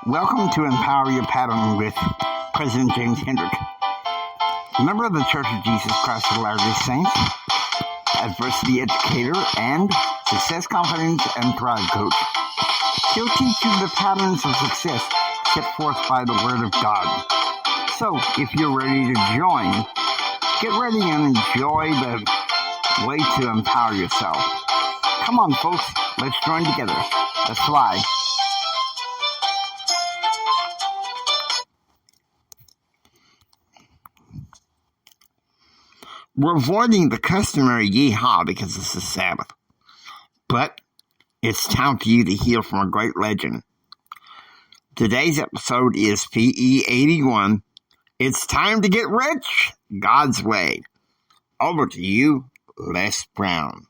Welcome to Empower Your Pattern with President James Hendrick, member of the Church of Jesus Christ of Latter-day Saints, adversity educator, and success, confidence, and thrive coach. He'll teach you the patterns of success set forth by the Word of God. So, if you're ready to join, get ready and enjoy the way to empower yourself. Come on, folks, let's join together. Let's fly. We're avoiding the customary yeehaw because it's the Sabbath. But it's time for you to hear from a great legend. Today's episode is PE 81. It's time to get rich God's way. Over to you, Les Brown.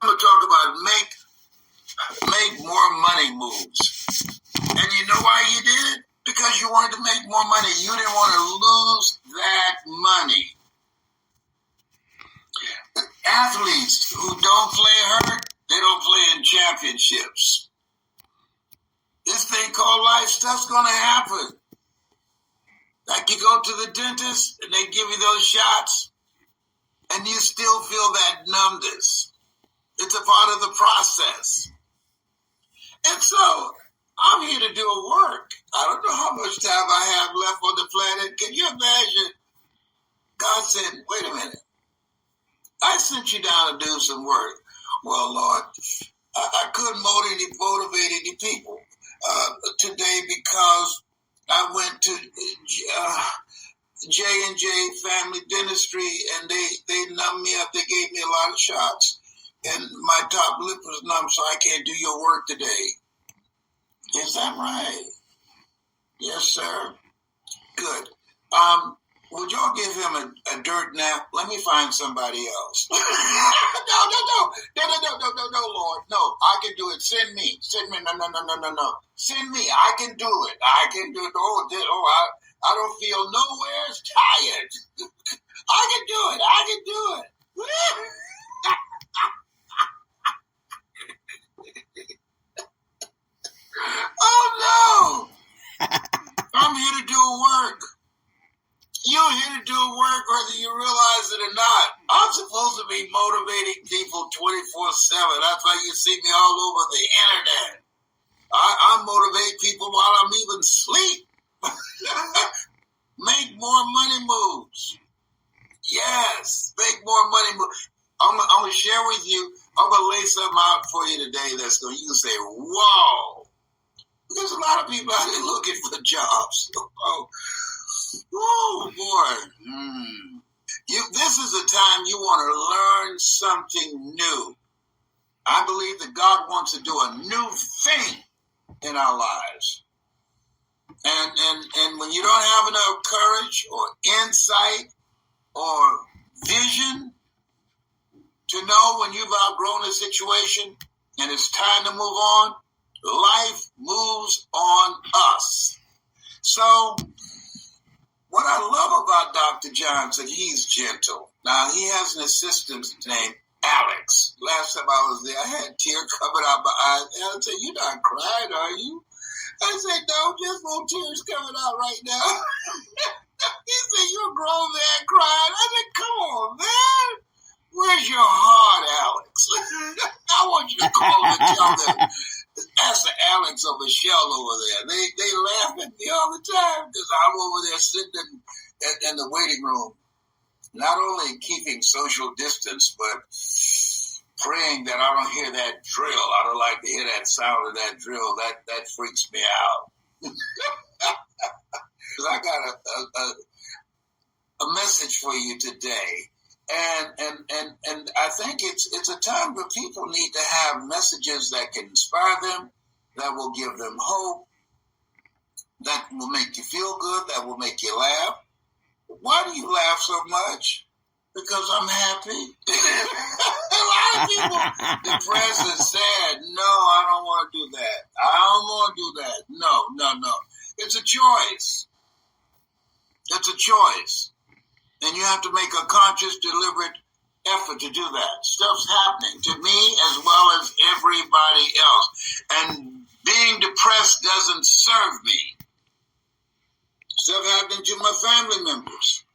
I'm going to talk about make more money moves. And you know why you did it? Because you wanted to make more money. You didn't want to lose that money. Athletes who don't play hurt, they don't play in championships. This thing called life stuff's going to happen. Like you go to the dentist and they give you those shots and you still feel that numbness. It's a part of the process. And so I'm here to do a work. I don't know how much time I have left on the planet. Can you imagine? God said, wait a minute. I sent you down to do some work. Well, Lord, I couldn't motivate any people today because I went to J&J Family Dentistry and they numbed me up. They gave me a lot of shots and my top lip was numb, so I can't do your work today. Is that right? Yes, sir. Good. Would y'all give him a dirt nap? Let me find somebody else. No, Lord. No, I can do it. Send me. No. Send me. I can do it. I can do it. I don't feel nowhere as tired. I can do it. Oh, no. I'm here to do work. You're here to do work whether you realize it or not. I'm supposed to be motivating people 24/7. That's why you see me all over the internet. I motivate people while I'm even asleep. Make more money moves. Yes, make more money moves. I'm going to share with you, I'm going to lay something out for you today that's going to, you can say, whoa. There's a lot of people out there looking for jobs. Oh, boy. This is a time you want to learn something new. I believe that God wants to do a new thing in our lives. And when you don't have enough courage or insight or vision to know when you've outgrown a situation and it's time to move on, life moves on us. So, what I love about Dr. Johnson, he's gentle. Now, he has an assistant named Alex. Last time I was there, I had tears coming out my eyes. And I said, you're not crying, are you? I said, no, just no tears coming out right now. He said, you're a grown man crying. I said, come on, man. Where's your heart, Alex? I want you to call and tell them. That's the Alex or Michelle over there. They laugh at me all the time because I'm over there sitting in the waiting room, not only keeping social distance, but praying that I don't hear that drill. I don't like to hear that sound of that drill. That freaks me out. Because I got a message for you today. And I think it's a time where people need to have messages that can inspire them, that will give them hope, that will make you feel good, that will make you laugh. Why do you laugh so much? Because I'm happy. A lot of people depressed and sad. No, I don't want to do that. I don't want to do that. No. It's a choice. It's a choice. And you have to make a conscious, deliberate effort to do that. Stuff's happening to me as well as everybody else. And Being depressed doesn't serve me. Stuff happening to my family members.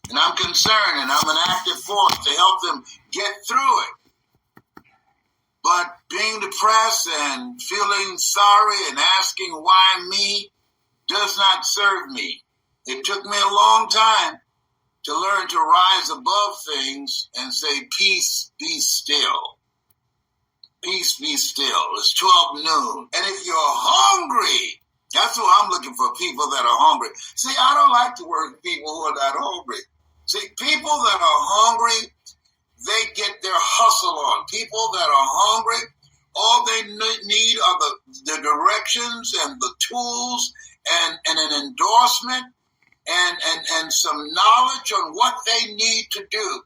And I'm concerned, and I'm an active force to help them get through it. But being depressed and feeling sorry and asking why me does not serve me. It took me a long time to learn to rise above things and say, peace, be still. Peace, be still. It's 12 noon. And if you're hungry, that's what I'm looking for, people that are hungry. See, I don't like to work with people who are not hungry. See, people that are hungry, they get their hustle on. People that are hungry, all they need are the directions and the tools and an endorsement and some knowledge on what they need to do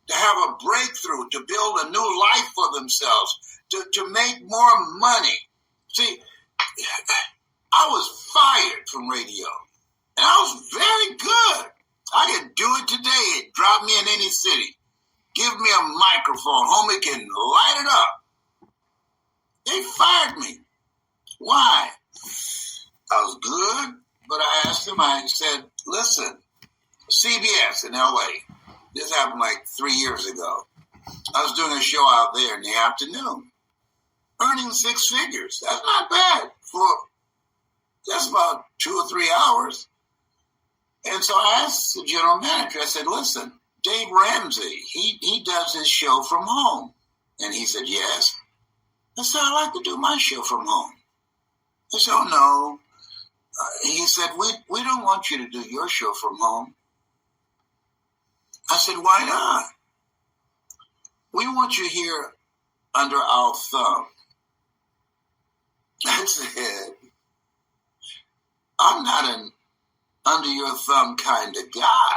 to have a breakthrough, to build a new life for themselves, to make more money. See, I was fired from radio, and I was very good. I could do it today. Drop me in any city. Give me a microphone. Homie can light it up. They fired me. Why? I was good, but I asked them, I said, listen, CBS in LA, this happened like 3 years ago. I was doing a show out there in the afternoon, earning 6 figures. That's not bad for just about 2 or 3 hours. And so I asked the general manager, I said, listen, Dave Ramsey, he does his show from home. And he said, yes. I said, I like to do my show from home. He said, oh, no. He said, we don't want you to do your show from home. I said, why not? We want you here under our thumb. I said, I'm not an under your thumb kind of guy.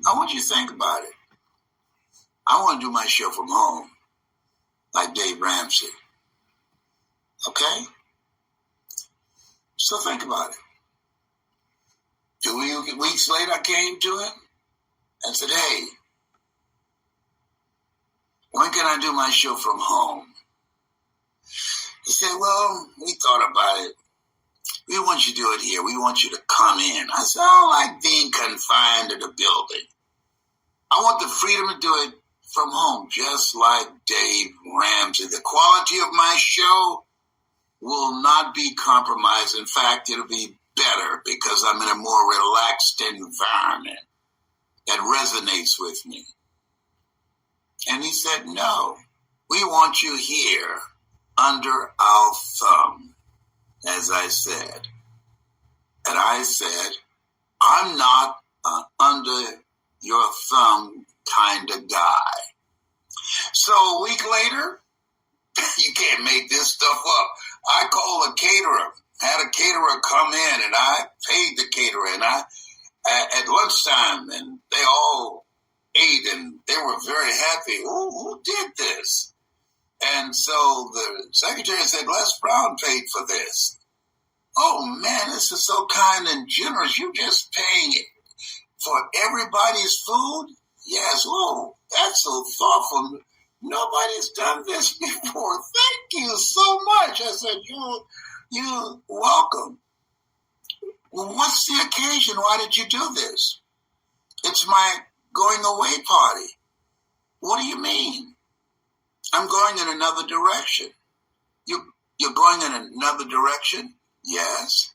I want you to think about it. I want to do my show from home, like Dave Ramsey. Okay? So think about it. 2 weeks later, I came to him and said, hey, when can I do my show from home? He said, well, we thought about it. We want you to do it here. We want you to come in. I said, I don't like being confined to the building. I want the freedom to do it from home, just like Dave Ramsey. The quality of my show will not be compromised. In fact, it'll be better because I'm in a more relaxed environment that resonates with me. And he said, no, we want you here under our thumb, as I said. And I said, I'm not under your thumb kind of guy. So a week later, you can't make this stuff up. I called a caterer, had a caterer come in, and I paid the caterer. And at lunchtime, and they all ate, and they were very happy. Who did this? And so the secretary said, Les Brown paid for this. Oh, man, this is so kind and generous. You just paying it for everybody's food? Yes. Oh, that's so thoughtful. Nobody's done this before. Thank you so much. I said, you're welcome. Well, what's the occasion? Why did you do this? It's my going away party. What do you mean? I'm going in another direction. You're going in another direction? Yes.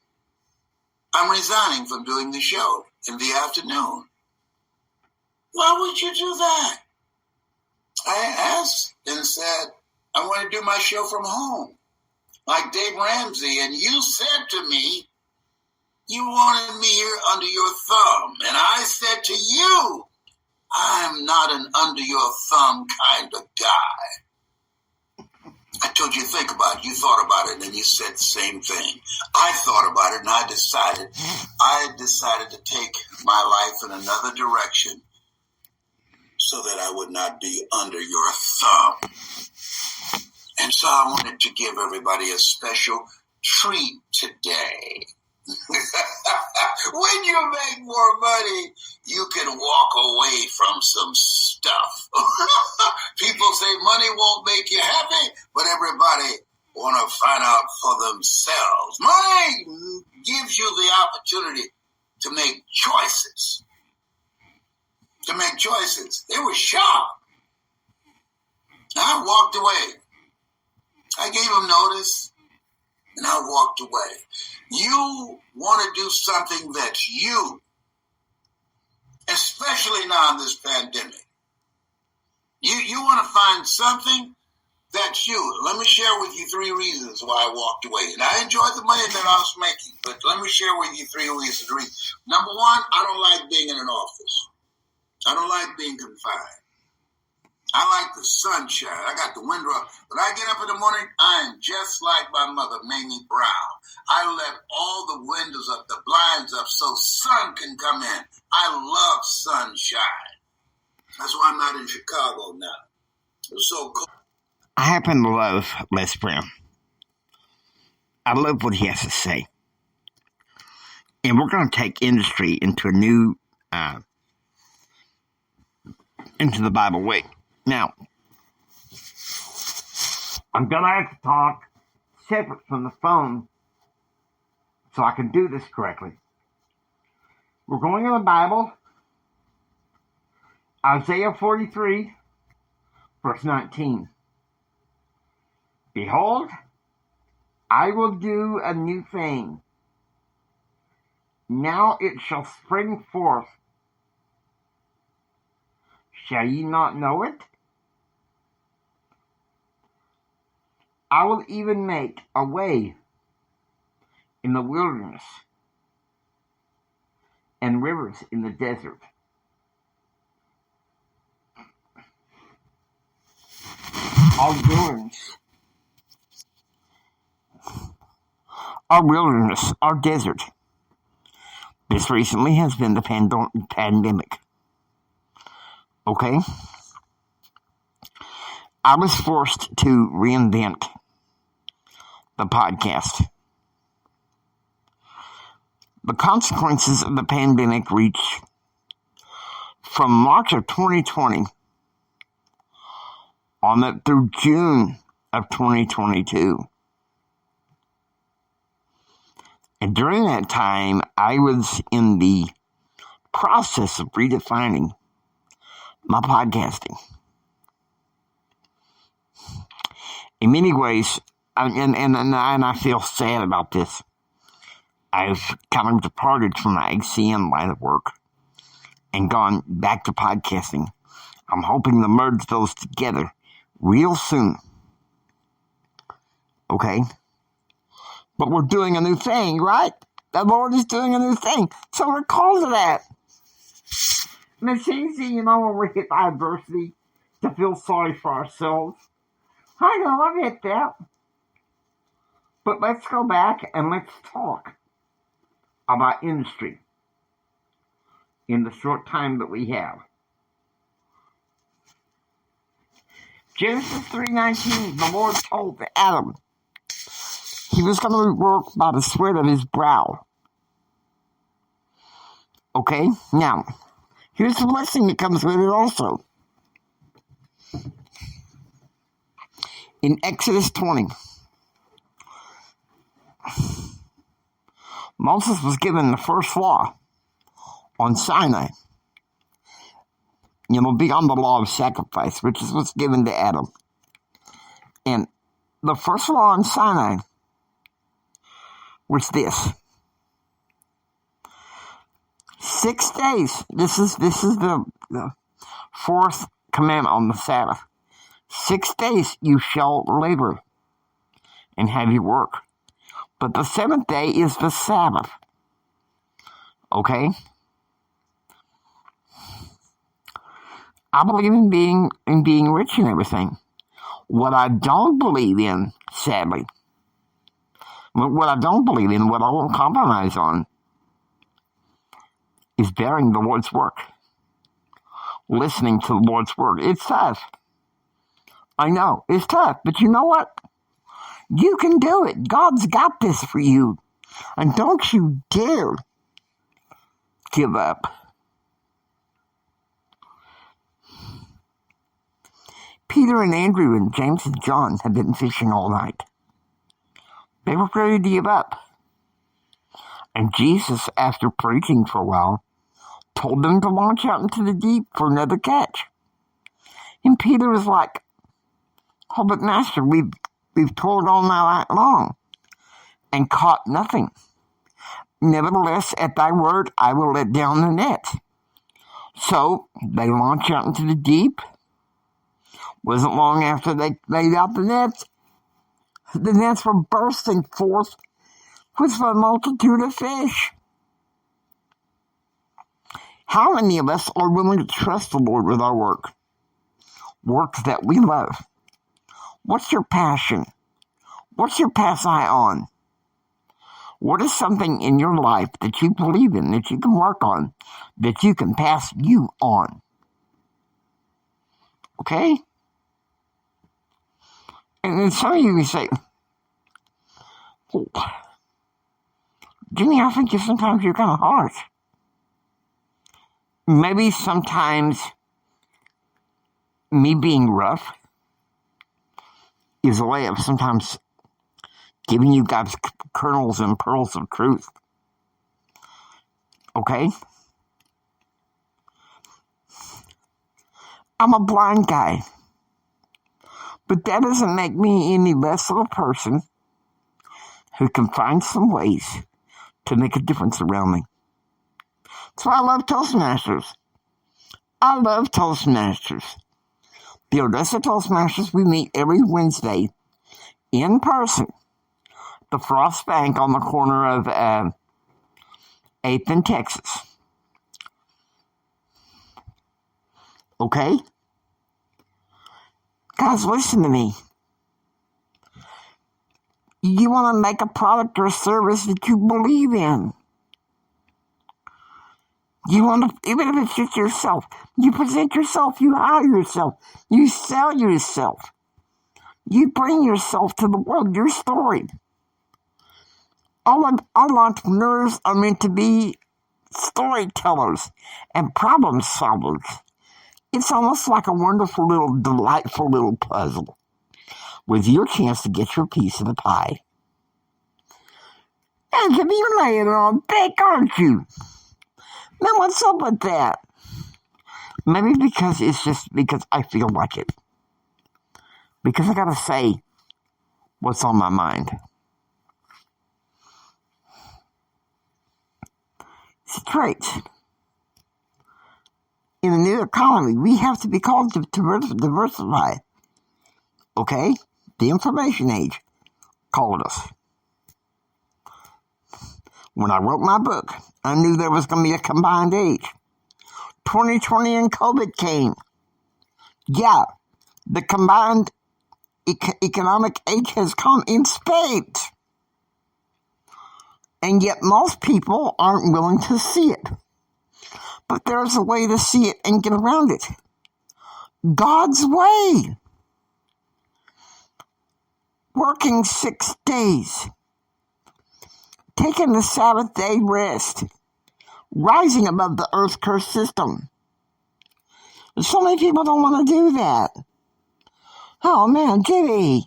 I'm resigning from doing the show in the afternoon. Why would you do that? I asked and said, I want to do my show from home, like Dave Ramsey. And you said to me, you wanted me here under your thumb. And I said to you, I'm not an under your thumb kind of guy. I told you to think about it. You thought about it, and then you said the same thing. I thought about it, and I decided to take my life in another direction so that I would not be under your thumb. And so I wanted to give everybody a special treat today. When you make more money, you can walk away from some stuff. People say money won't make you happy, but everybody want to find out for themselves. Money gives you the opportunity to make choices. They were shocked. I walked away. I gave them notice, and I walked away. You want to do something that's you, especially now in this pandemic. You want to find something that's you. Let me share with you 3 reasons why I walked away. And I enjoyed the money that I was making, but let me share with you 3 reasons. Number 1, I don't like being in an office. I don't like being confined. I like the sunshine. I got the window up. When I get up in the morning, I am just like my mother, Mamie Brown. I let all the windows up, the blinds up, so sun can come in. I love sunshine. That's why I'm not in Chicago now. It's so cold. I happen to love Les Brown. I love what he has to say. And we're going to take industry into a new, into the Bible way. Now, I'm going to have to talk separate from the phone so I can do this correctly. We're going in the Bible, Isaiah 43, verse 19. Behold, I will do a new thing. Now it shall spring forth. Shall ye not know it? I will even make a way in the wilderness and rivers in the desert. Our wilderness, our desert. This recently has been the pandemic. Okay? I was forced to reinvent the podcast. The consequences of the pandemic reached from March of 2020 on through June of 2022. And during that time, I was in the process of redefining my podcasting. In many ways, and I feel sad about this, I've kind of departed from my ACN line of work and gone back to podcasting. I'm hoping to merge those together real soon. Okay? But we're doing a new thing, right? The Lord is doing a new thing. So we're called to that. And it's easy, when we hit adversity, to feel sorry for ourselves. I know, I get that. But let's go back and let's talk about industry in the short time that we have. Genesis 3:19, the Lord told Adam he was going to work by the sweat of his brow. Okay? Now, here's the blessing that comes with it also. In Exodus 20, Moses was given the first law on Sinai. Beyond the law of sacrifice, which is what's given to Adam. And the first law on Sinai was this. 6 days. This is the fourth commandment on the Sabbath. 6 days you shall labor and have your work. But the 7th day is the Sabbath. Okay? I believe in being rich and everything. What I don't believe in, sadly, what I won't compromise on, is bearing the Lord's work. Listening to the Lord's word. It's tough. I know, it's tough. But you know what? You can do it. God's got this for you. And don't you dare give up. Peter and Andrew and James and John have been fishing all night. They were ready to give up. And Jesus, after preaching for a while, told them to launch out into the deep for another catch. And Peter was like, "Oh, but Master, we've toiled all night long and caught nothing. Nevertheless, at thy word, I will let down the net." So they launched out into the deep. Wasn't long after they laid out the nets were bursting forth with a multitude of fish. How many of us are willing to trust the Lord with our work? Work that we love. What's your passion? What's your pass eye on? What is something in your life that you believe in, that you can work on, that you can pass you on? Okay? And then some of you may say, "Oh, Jimmy, I think sometimes you're kind of harsh." Maybe sometimes me being rough is a way of sometimes giving you guys kernels and pearls of truth. Okay? I'm a blind guy. But that doesn't make me any less of a person who can find some ways to make a difference around me. That's why I love Toastmasters. I love Toastmasters. The Odessa Toastmasters, we meet every Wednesday in person. The Frost Bank on the corner of 8th and Texas. Okay? Guys, listen to me. You want to make a product or a service that you believe in. You want to, even if it's just yourself, you present yourself, you hire yourself, you sell yourself. You bring yourself to the world, your story. All entrepreneurs are meant to be storytellers and problem solvers. It's almost like a wonderful little, delightful little puzzle with your chance to get your piece of the pie. And to be laying it on thick, aren't you? Man, what's up with that? Maybe because it's just because I feel like it. Because I gotta say what's on my mind. It's a trait. In the new economy, we have to be called to diversify. Okay? The information age called us. When I wrote my book, I knew there was going to be a combined age. 2020 and COVID came. Yeah, the combined economic age has come in spades. And yet most people aren't willing to see it. But there's a way to see it and get around it. God's way. Working 6 days. Taking the Sabbath day rest. Rising above the earth curse system. So many people don't want to do that. Oh man, Jimmy.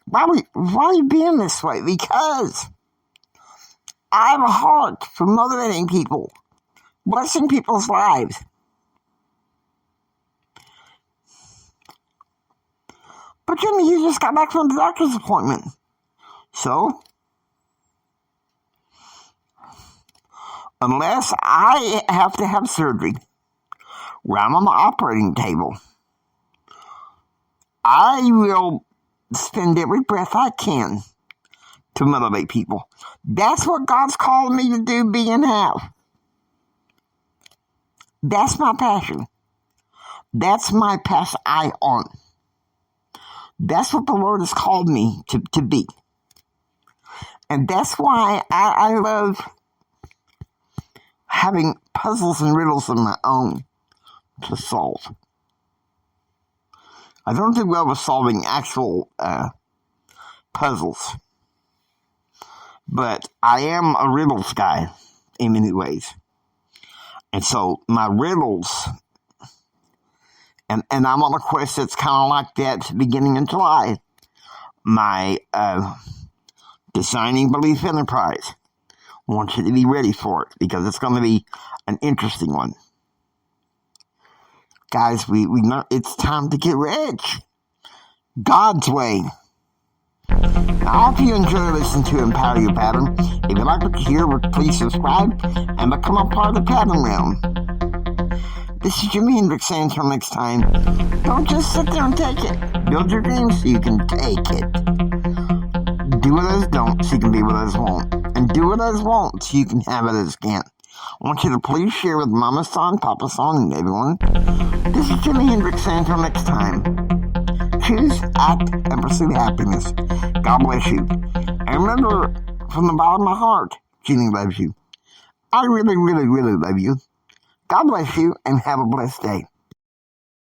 Why are you being this way? Because I have a heart for motivating people. Blessing people's lives. But Jimmy, you just got back from the doctor's appointment. So? Unless I have to have surgery where I'm on the operating table, I will spend every breath I can to motivate people. That's what God's called me to do, be, and have. That's my passion. That's my pass eye on. That's what the Lord has called me to be. And that's why I love having puzzles and riddles of my own to solve. I don't do well with solving actual puzzles. But I am a riddles guy in many ways. And so my riddles, and I'm on a quest that's kind of like that beginning in July, my Designing Belief Enterprise. I want you to be ready for it because it's going to be an interesting one. Guys, we know it's time to get rich. God's way. Now, I hope you enjoy listening to Empower Your Pattern. If you like what you hear, please subscribe and become a part of the Pattern Realm. This is Jimi Hendrix saying until next time, don't just sit there and take it. Build your dreams so you can take it. Do what others don't so you can be what others won't. And do what others won't so you can have what others can't. I want you to please share with Mama Son, Papa Son, and everyone. This is Jimi Hendrix saying until next time. Choose, act, and pursue happiness. God bless you. And remember, from the bottom of my heart, Jeannie loves you. I really, really, really love you. God bless you, and have a blessed day.